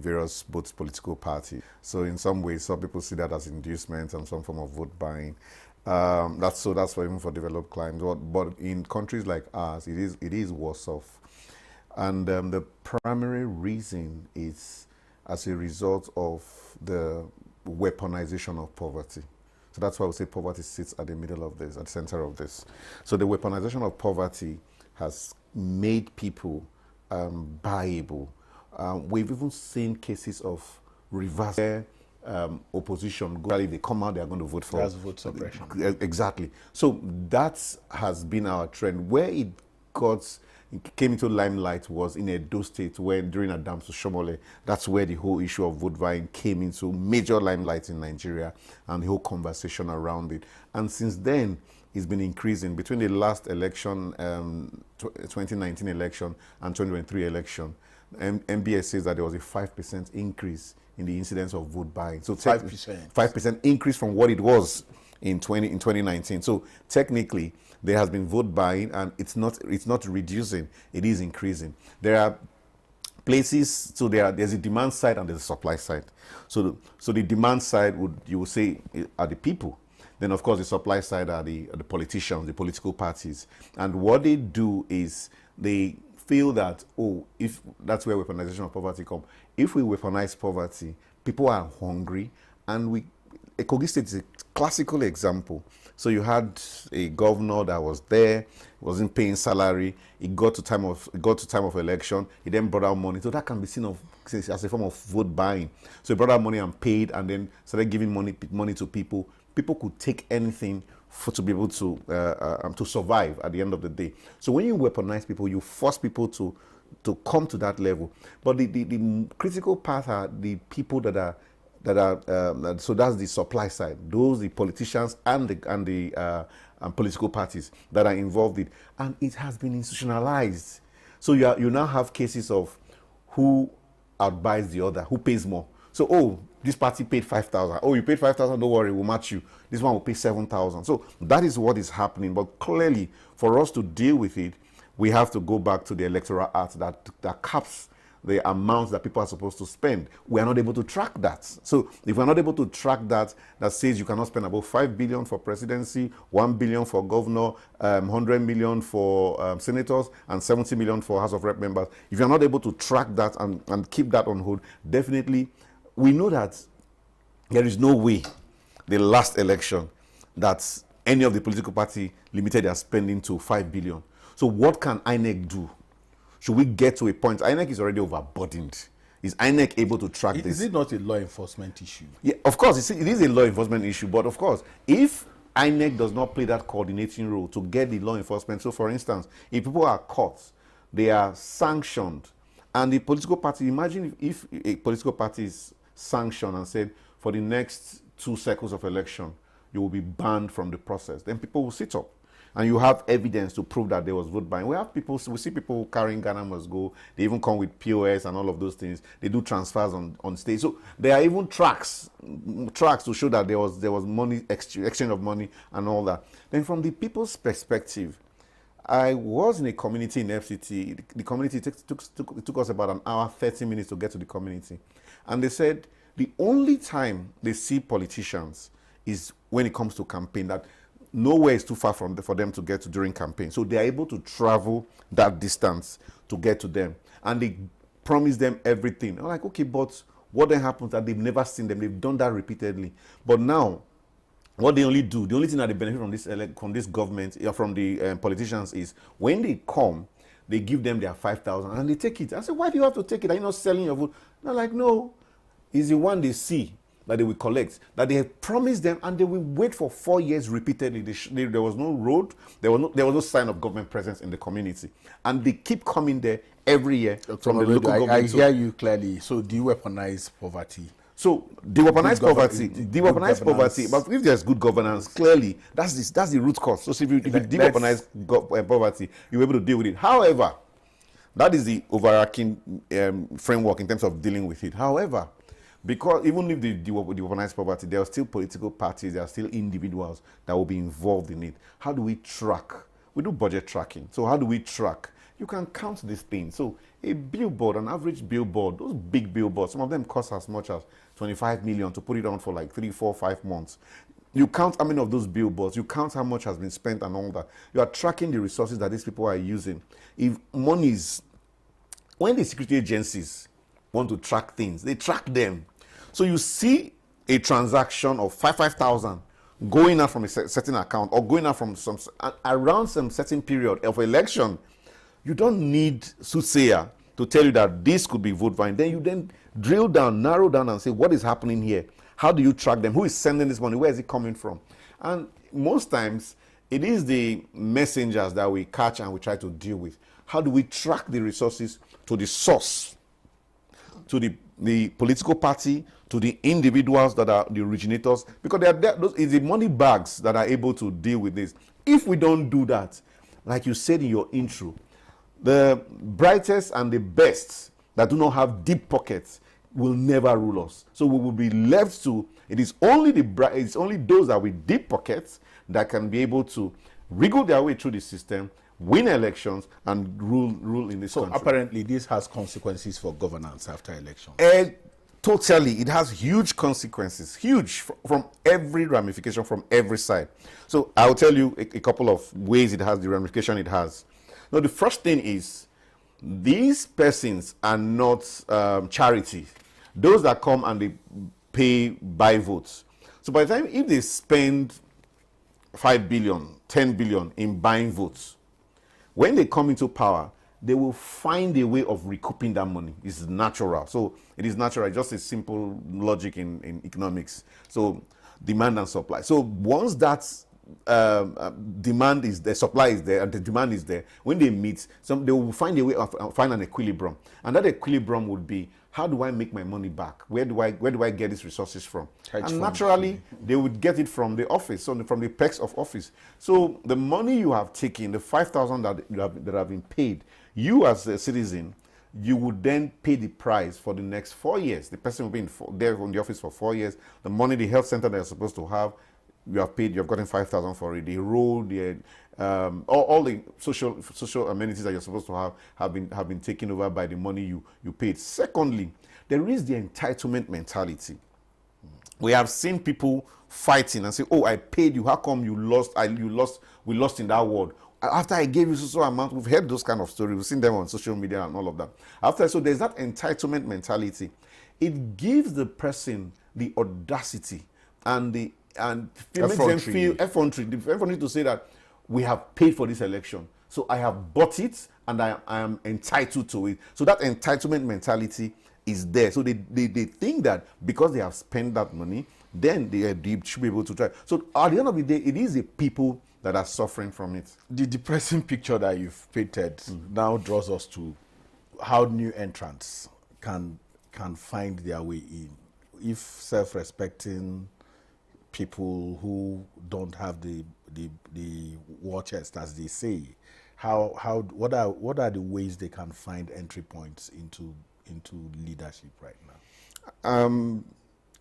various both political parties. So in some ways, some people see that as inducement and some form of vote buying. That's for even for developed climes. But in countries like ours, it is worse off. And the primary reason is as a result of the weaponization of poverty. So that's why we say poverty sits at the middle of this, at the center of this. So the weaponization of poverty has made people buyable. We've even seen cases of reverse opposition. If they come out, they are going to vote for. That's vote suppression. Exactly. So that has been our trend. Where it came into limelight was in Edo State, where during Adams Shomole, that's where the whole issue of vote buying came into major limelight in Nigeria and the whole conversation around it. And since then, it's been increasing. Between the last election, 2019 election and 2023 election, MBS says that there was a 5% increase in the incidence of vote buying. So 5%. 5% increase from what it was in 2019. So technically, there has been vote buying, and it's not reducing; it is increasing. There are places, so there's a demand side and there's a supply side. So the demand side you would say are the people. Then of course the supply side are the politicians, the political parties, and what they do is they feel that if that's where weaponization of poverty comes. If we weaponize poverty, people are hungry, and Kogi State is a classical example. So you had a governor that was there, wasn't paying salary. It got to time of election. He then brought out money. So that can be seen as a form of vote buying. So he brought out money and paid, and then started giving money to people. People could take anything to be able to survive at the end of the day. So when you weaponize people, you force people to come to that level. But the critical part are the people that are so that's the supply side. Those the politicians and the political parties that are involved in, and it has been institutionalized. So you now have cases of who outbuys the other, who pays more. So this party paid 5,000. You paid 5,000. Don't worry, we'll match you. This one will pay 7,000. So that is what is happening. But clearly, for us to deal with it, we have to go back to the Electoral Act that caps the amounts that people are supposed to spend. We are not able to track that. So if we're not able to track that says you cannot spend about 5 billion for presidency, 1 billion for governor, 100 million for senators, and 70 million for House of Rep members, if you're not able to track that and keep that on hold, definitely we know that there is no way the last election that any of the political party limited their spending to 5 billion. So what can INEC do? Should we get to a point? INEC is already overburdened. Is INEC able to track this? Is it not a law enforcement issue? Yeah, of course, it is a law enforcement issue. But of course, if INEC does not play that coordinating role to get the law enforcement, so for instance, if people are caught, they are sanctioned, and the political party, imagine if a political party is sanctioned and said, for the next 2 cycles of election, you will be banned from the process, then people will sit up. And you have evidence to prove that there was vote buying. We see people carrying Ghana Must Go. They even come with POS and all of those things. They do transfers on stage. So there are even tracks to show that there was money exchange of money and all that. Then from the people's perspective, I was in a community in FCT. The community took us about an hour, 30 minutes to get to the community. And they said the only time they see politicians is when it comes to campaign, that nowhere is too far for them to get to during campaign. So they are able to travel that distance to get to them. And they promise them everything. I'm like, okay, but what then happens that they've never seen them? They've done that repeatedly. But now, what they only do, the only thing that they benefit from this government, from the politicians, is when they come, they give them their 5,000 and they take it. I said, why do you have to take it? Are you not selling your vote? They're like, no, it's the one they see that they will collect, that they have promised them, and they will wait for 4 years repeatedly. There was no road, there was no sign of government presence in the community, and they keep coming there every year from the local government. I hear you clearly. So do you weaponize poverty? So de-weaponize poverty, but if there's good governance, clearly that's the root cause. So if you de-weaponize poverty, you're able to deal with it. However, that is the overarching framework in terms of dealing with it. However, because even if they weaponize poverty, there are still political parties, there are still individuals that will be involved in it. How do we track? We do budget tracking. So how do we track? You can count this thing. So A billboard, an average billboard, those big billboards, some of them cost as much as 25 million to put it on for like 3, 4, 5 months. You count how many of those billboards, you count how much has been spent and all that. You are tracking the resources that these people are using. If money is, when the security agencies want to track things, they track them. So you see a transaction of 5,000 going out from a certain account or going out from some around some certain period of election. You don't need soothsayer to tell you that this could be vote buying. Then you then drill down, narrow down and say, what is happening here? How do you track them? Who is sending this money? Where is it coming from? And most times, it is the messengers that we catch and we try to deal with. How do we track the resources to the source, to the political party, to the individuals that are the originators? Because it's the money bags that are able to deal with this. If we don't do that, like you said in your intro, the brightest and the best that do not have deep pockets will never rule us. So we will be left to, it's only those that with deep pockets that can be able to wriggle their way through the system, win elections, and rule in this country. Apparently this has consequences for governance after elections. Totally. It has huge consequences, huge, from every ramification, from every side. So I'll tell you a couple of ways it has, the ramification it has. Now, the first thing is, these persons are not charity. Those that come and they buy votes. So by the time, if they spend 5 billion, 10 billion in buying votes, when they come into power, they will find a way of recouping that money. It's natural. So it is natural, just a simple logic in economics. So demand and supply. So once that demand is there, supply is there, and the demand is there, when they meet, they will find a way of find an equilibrium. And that equilibrium would be, how do I make my money back? Where do I get these resources from? And naturally, they would get it from the office, so from the perks of office. So the money you have taken, the 5,000 that have been paid, you as a citizen, you would then pay the price for the next 4 years. The person will be there in the office for 4 years. The money, the health center they're supposed to have, you have paid, you have gotten 5,000 for it. The road, all the social amenities that you're supposed to have been taken over by the money you paid. Secondly, there is the entitlement mentality. We have seen people fighting and say, "Oh, I paid you. How come you lost? We lost in that war. After I gave you so amount." We've heard those kind of stories. We've seen them on social media and all of that. So there's that entitlement mentality. It gives the person the audacity and it makes them feel effrontery to say that we have paid for this election, so I have bought it and I am entitled to it. So that entitlement mentality is there. So they think that because they have spent that money, then they should be able to try. So at the end of the day, it is the people that are suffering from it. The depressing picture that you've painted now draws us to how new entrants can find their way in. If self-respecting people who don't have the war chest, as they say, what are the ways they can find entry points into leadership right now?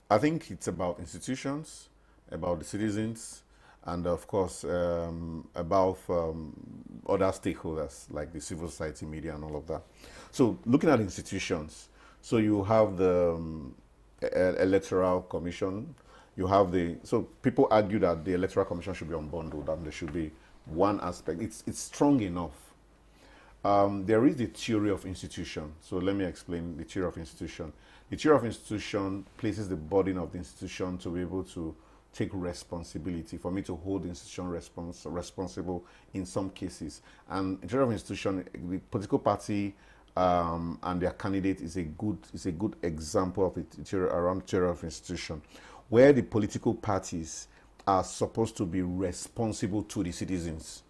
I think it's about institutions, about the citizens, and of course about other stakeholders like the civil society, media, and all of that. So looking at institutions, so you have the Electoral Commission. You have so people argue that the Electoral Commission should be unbundled and there should be one aspect. It's strong enough. There is the theory of institution. So let me explain the theory of institution. The theory of institution places the burden of the institution to be able to take responsibility, for me to hold the institution responsible in some cases. And in theory of institution, the political party and their candidate is a good example of it around theory of institution, where the political parties are supposed to be responsible to the citizens.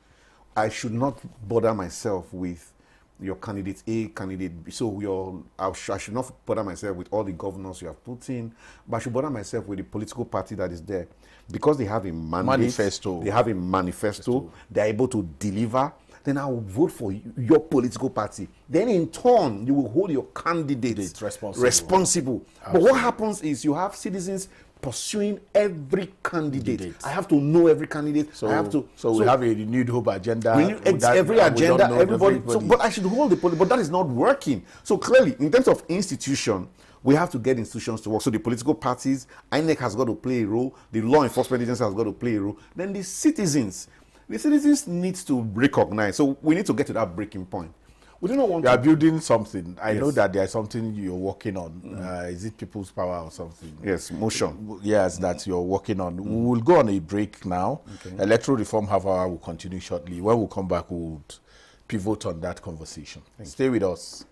I should not bother myself with your candidate A, candidate B. So I should not bother myself with all the governors you have put in, but I should bother myself with the political party that is there. Because they have a manifesto. They have a manifesto. They're able to deliver. Then I will vote for your political party. Then in turn, you will hold your candidate responsible. But what happens is you have citizens pursuing every candidate. I have to know every candidate. So I have to. So we have a renewed hope agenda. Every agenda, everybody. So, but I should hold the policy. But that is not working. So clearly, in terms of institution, we have to get institutions to work. So the political parties, INEC has got to play a role. The law enforcement agency has got to play a role. Then the citizens need to recognize. So we need to get to that breaking point. We do not want. You are building something. I know that there is something you're working on. Is it People's Power or something? Yes, motion. Yes, that you're working on. We will go on a break now. Okay. Electoral Reform Half Hour will continue shortly. When we come back, we'll pivot on that conversation. Stay with us.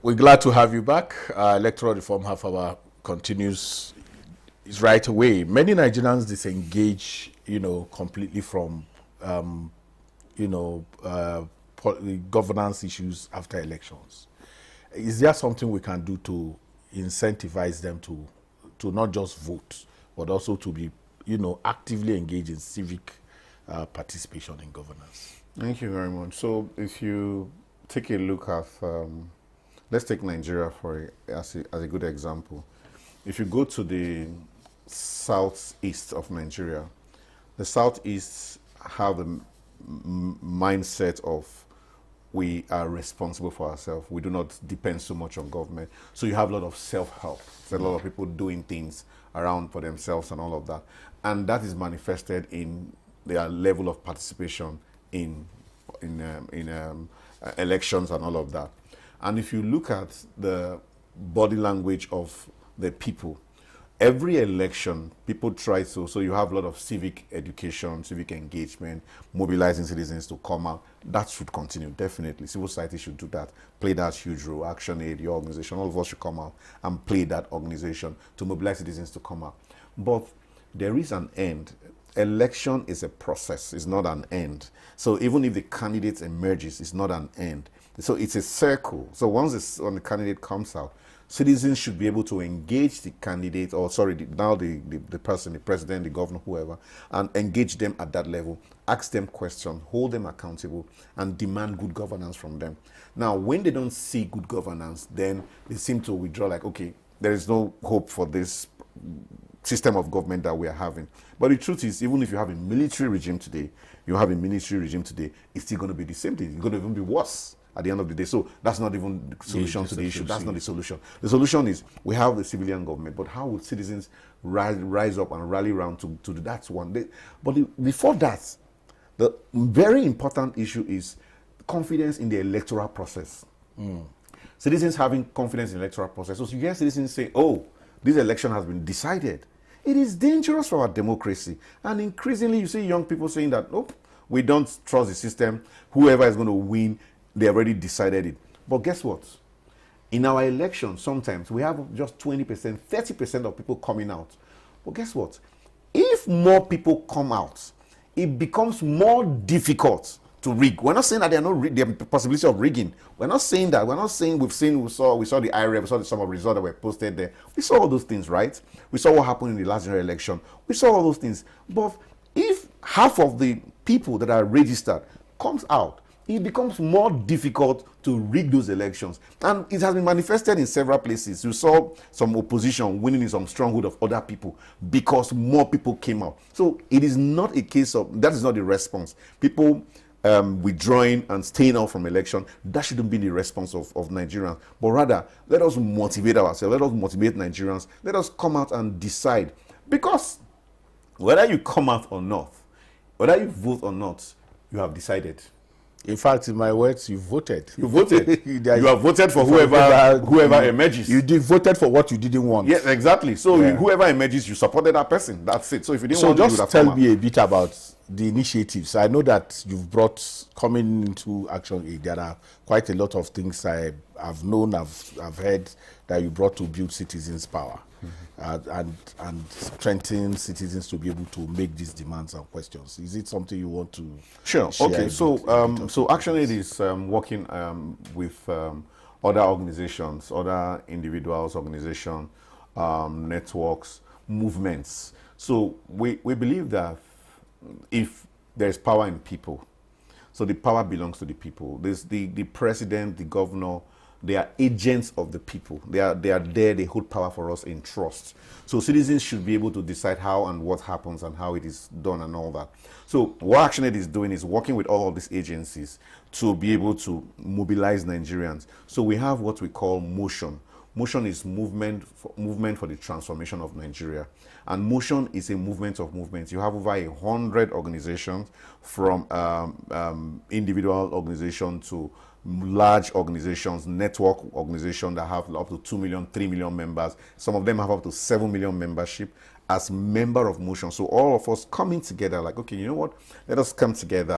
We're glad to have you back. Electoral Reform Half Hour continues right away. Many Nigerians disengage, completely from, governance issues after elections. Is there something we can do to incentivize them to not just vote, but also to be, actively engaged in civic participation in governance? Thank you very much. So if you take a look at let's take Nigeria as a good example. If you go to the southeast of Nigeria, the southeast have the mindset of we are responsible for ourselves. We do not depend so much on government. So you have a lot of self-help. There's a lot of people doing things around for themselves and all of that. And that is manifested in their level of participation in elections and all of that. And if you look at the body language of the people, every election, people try to, so you have a lot of civic education, civic engagement, mobilizing citizens to come out. That should continue, definitely. Civil society should do that, play that huge role. ActionAid, your organization, all of us should come out and play that organization to mobilize citizens to come out. But there is an end. Election is a process, it's not an end. So even if the candidate emerges, it's not an end. So it's a circle. So when the candidate comes out, citizens should be able to engage the candidate, or the person, the president, the governor, whoever, and engage them at that level, ask them questions, hold them accountable, and demand good governance from them. Now, when they don't see good governance, then they seem to withdraw like, okay, there is no hope for this system of government that we are having. But the truth is, even if you have a military regime today, it's still going to be the same thing. It's going to even be worse at the end of the day. So that's not even the solution to the issue. That's not the solution. The solution is we have the civilian government, but how would citizens rise up and rally around to do that one day? But before that, the very important issue is confidence in the electoral process. Citizens having confidence in the electoral process. So you hear citizens say, oh, this election has been decided. It is dangerous for our democracy. And increasingly you see young people saying that, nope, we don't trust the system. Whoever is going to win, they already decided it. But guess what? In our elections, sometimes we have just 20%, 30% of people coming out. But guess what? If more people come out, it becomes more difficult to rig. We're not saying that there are possibility of rigging. We're not saying that. We're not saying we saw the IREF, we saw the sum of results that were posted there. We saw all those things, right? We saw what happened in the last general election. We saw all those things. But if half of the people that are registered comes out, it becomes more difficult to rig those elections. And it has been manifested in several places. You saw some opposition winning in some stronghold of other people because more people came out. So it is not a case of, that is not the response. People withdrawing and staying out from election, that shouldn't be the response of Nigerians. But rather, let us motivate ourselves. Let us motivate Nigerians. Let us come out and decide. Because whether you come out or not, whether you vote or not, you have decided. In fact, in my words, you voted. You voted. You have voted for whoever emerges. You voted for what you didn't want. Yes, exactly. So whoever emerges, you supported that person. That's it. So if you didn't want to, just tell me a bit about the initiatives. I know that you've brought, coming into ActionAid, there are quite a lot of things I've known, I've heard that you brought to build citizens' power, and strengthen citizens to be able to make these demands and questions. Is it something you want to Sure. share Okay. a So, bit of so it with ActionAid us? is working with other organizations, other individuals, organizations, networks, movements. So we believe that if there is power in people, so the power belongs to the people. This the president, the governor, they are agents of the people. They are there, they hold power for us in trust. So citizens should be able to decide how and what happens and how it is done and all that. So what ActionAid is doing is working with all of these agencies to be able to mobilize Nigerians. So we have what we call motion. Motion is movement for the transformation of Nigeria. And motion is a movement of movements. You have over 100 organizations, from individual organizations to large organizations, network organizations that have up to 2 million, 3 million members. Some of them have up to 7 million membership as member of motion. So all of us coming together like, okay, you know what? Let us come together